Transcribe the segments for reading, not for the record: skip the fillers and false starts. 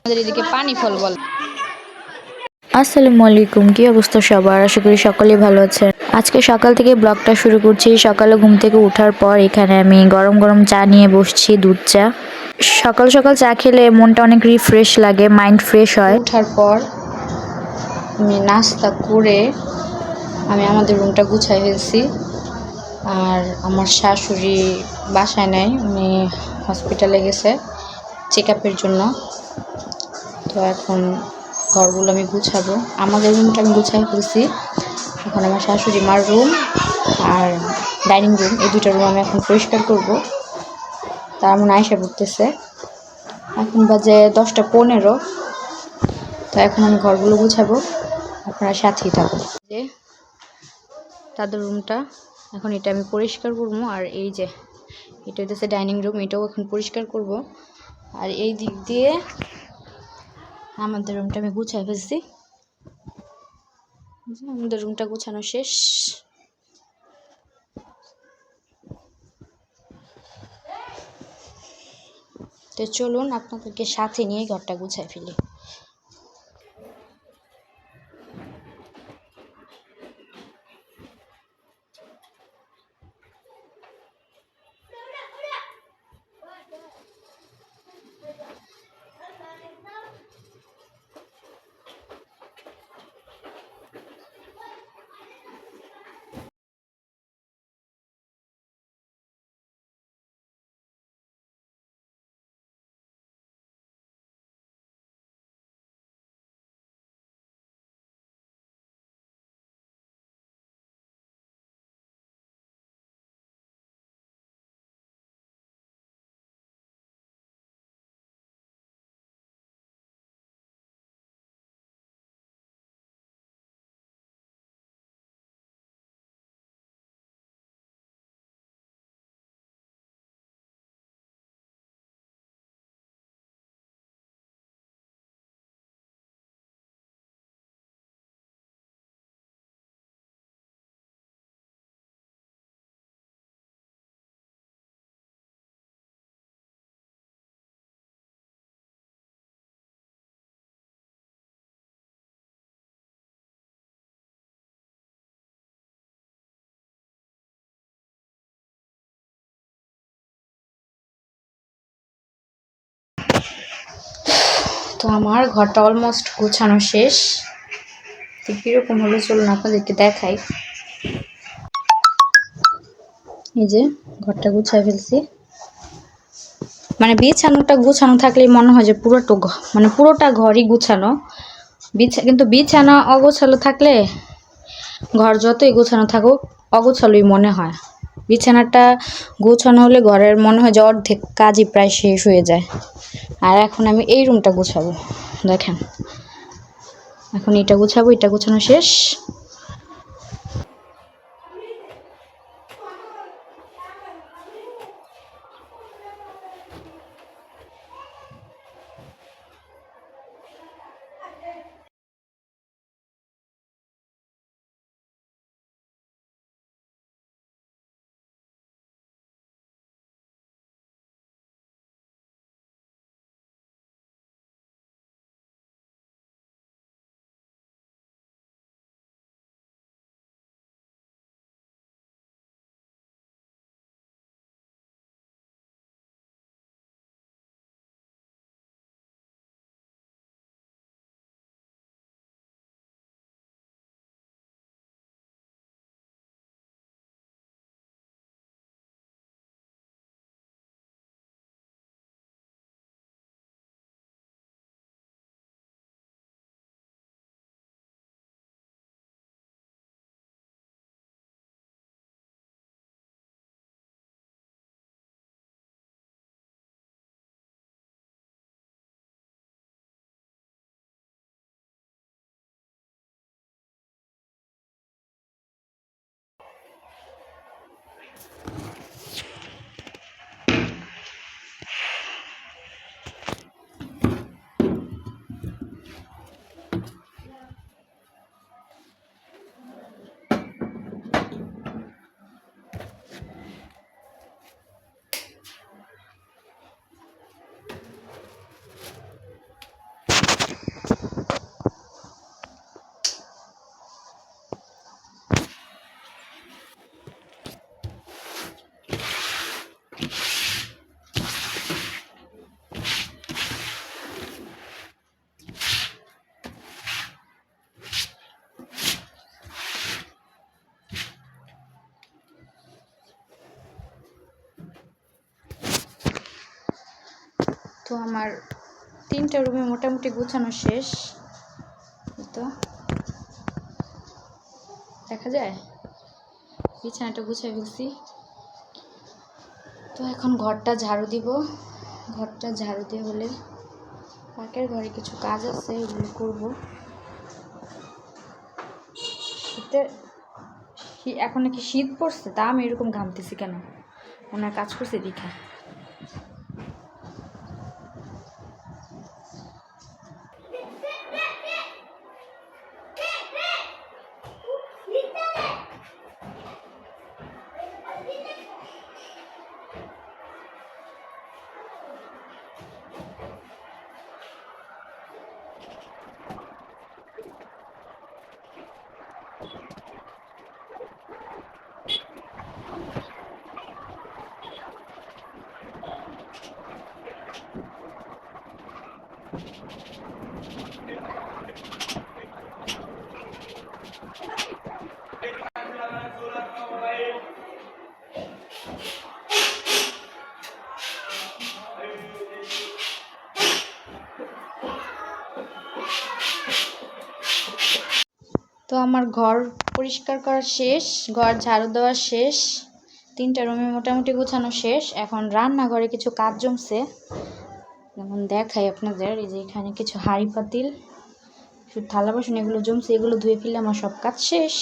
আমাদের এদিকে পানি ফল বলে। আসসালামু আলাইকুম, কি অবস্থা সবার? আশা করি সকলেই ভালো আছেন। আজকে সকাল থেকে ব্লগটা শুরু করছি। সকালে ঘুম থেকে ওঠার পর এখানে আমি গরম গরম চা নিয়ে বসছি, দুধ চা। সকাল সকাল চা খেলে মনটা অনেক রিফ্রেশ লাগে, মাইন্ড ফ্রেশ হয়। ওঠার পর আমি নাস্তা করে আমি আমাদের রুমটা গুছাই ফেলছি। আর আমার শাশুড়ি বাসায় নেই, উনি হসপিটালে গেছে চেক আপের জন্য। তো এখন ঘরগুলো আমি গুছাবো, আমাদের রুমটা আমি গুছাই ফেলছি। এখন আমার শাশুড়ি মার রুম আর ডাইনিং রুম, এই দুইটা রুম আমি এখন পরিষ্কার করব। তার মনে আয়সা পড়তেছে, এখন বাজে 10টা 15। তো এখন আমি ঘরগুলো গুছাবো, আপনারা সাথেই থাকুন। যে তাদের রুমটা এখন এটা আমি পরিষ্কার করবো, আর এই যে এটা হচ্ছে ডাইনিং রুম, এটাও এখন পরিষ্কার করব। আর এই দিক দিয়ে আমাদের রুমটা আমি গুছাই ফেলছি। আমাদের রুমটা গুছানো শেষ। তো চলুন আপনাদেরকে সাথে নিয়ে ঘরটা গুছাই ফেলি। তো আমার ঘরটা অলমোস্ট গোছানো শেষ। তো কীরকম হলো চলুন আপনাদেরকে দেখাই। এই যে ঘরটা গুছাই ফেলছি, মানে বিছানাটা গুছানো থাকলেই মনে হয় যে পুরোটা ঘরই গুছানো। কিন্তু বিছানা অগোছালো থাকলে ঘর যতই গোছানো থাকুক অগোছালোই মনে হয়। বিছানাটা গোছানো হলে ঘরের মনে হয় যে অর্ধেক কাজই প্রায় শেষ হয়ে যায়। আর এখন আমি এই রুমটা গুছাবো, দেখেন এখন এটা গুছাবো, এটা গুছানো শেষ। তো আমার 3টা রুমে মোটামুটি গোছানো শেষ। তো দেখা যায় বিছানাটা গুছিয়ে ফেলছি। তো এখন ঘরটা ঝাড়ু দিব। ঘরটা ঝাড়ু দিয়ে হলে পাকের ঘরে কিছু কাজ আছে, এগুলো করবো। শীতের এখন নাকি শীত পড়ছে, তা আমি এরকম ঘামতেছি কেন? ওনার কাজ করছে দীঘা। তো আমার ঘর পরিষ্কার করা শেষ, ঘর ঝাড়ু দেওয়া শেষ, 3টা রুমে মোটামুটি গোছানো শেষ। এখন রান্নাঘরে কিছু কাজ জমছে, যেমন দেখাই আপনাদের। এই যে এখানে কিছু হাঁড়ি পাতিল, শুধু থালা বাসন এগুলো জমছে, এগুলো ধুয়ে ফেললে আমার সব কাজ শেষ।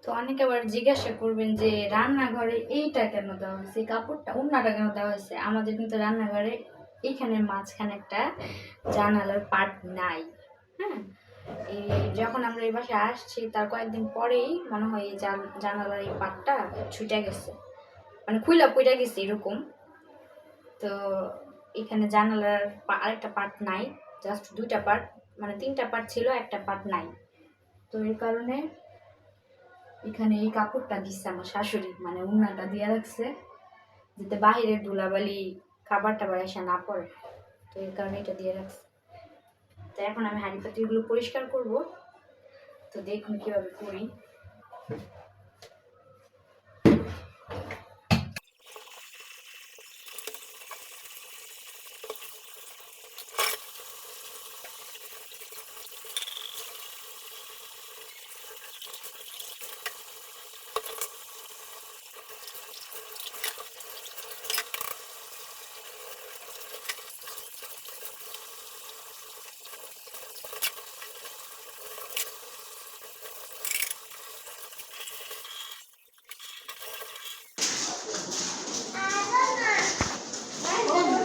তো অনেকে আবার জিজ্ঞাসা করবেন যে রান্নাঘরে এইটা কেন দেওয়া হয়েছে, কাপড়টা ওড়নাটা কেন দেওয়া হয়েছে। আমাদের কিন্তু রান্নাঘরে এইখানে মাঝখানে একটা জানালার পার্ট নাই। হ্যাঁ, এই যখন আমরা এই বাসায় আসছি তার কয়েকদিন পরেই মনে হয় এই জানালার এই পার্টটা ছুটে গেছে, মানে খুইলা পুইটা গেছে এরকম। তো এখানে জানালার আরেকটা পার্ট নাই, জাস্ট 2টা পার্ট, মানে 3টা পার্ট ছিল, একটা পার্ট নাই। তো এই কারণে এখানে এই কাপড়টা দিচ্ছে আমার শাশুড়ি, মানে উন্নাটা দিয়ে রাখছে যাতে বাহিরের ধুলাবালি খাবার টাবার এসে না পড়ে। তো এই কারণে এটা দিয়ে রাখছে। তো এখন আমি হাঁড়ি পাতিলগুলো পরিষ্কার করব। তো দেখুন কিভাবে করি।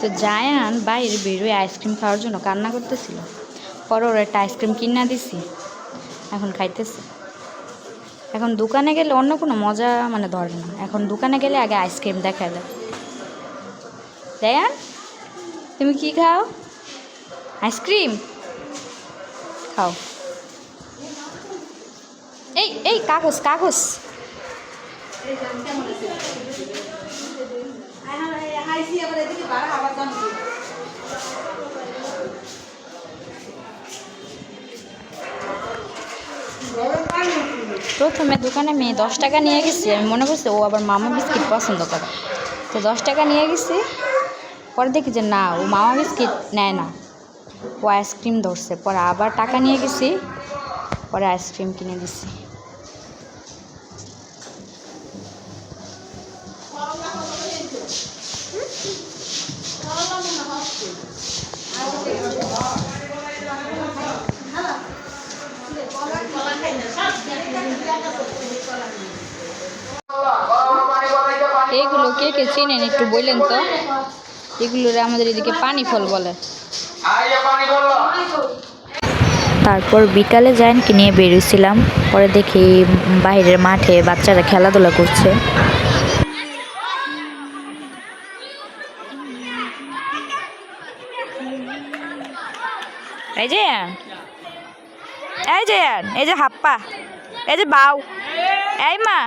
তো জায়ান বাইরে বেরোয় আইসক্রিম খাওয়ার জন্য কান্না করতেছিল, পরে ওরা একটা আইসক্রিম কিনা দিছি, এখন খাইতেছে। এখন দোকানে গেলে অন্য কোনো মজা মানে ধরে না, এখন দোকানে গেলে আগে আইসক্রিম দেখা দেয়। জায়ান তুমি কি খাও? আইসক্রিম খাও। এই এই কাগজ কাগজ। প্রথমে দোকানে মেয়ে 10 টাকা নিয়ে গেছি, আমি মনে করছি ও আবার মামা বিস্কিট পছন্দ করে, তো 10 টাকা নিয়ে গেছি। পরে দেখি যে না, ও মামা বিস্কিট নেয় না, ও আইসক্রিম ধরছে। পরে আবার টাকা নিয়ে গেছি, পরে আইসক্রিম কিনে দিছি। এগুলো কে কে চেনেন একটু বললেন তো? এগুলোর আমাদের এদিকে পানি ফল বলে। তারপর বিকালে জায়ানকে নিয়ে বেরিয়েছিলাম, পরে দেখি বাইরের মাঠে বাচ্চারা খেলাধুলা করছে। এই যে এই যে হাপ্পা, এই যে বাউ, এই মা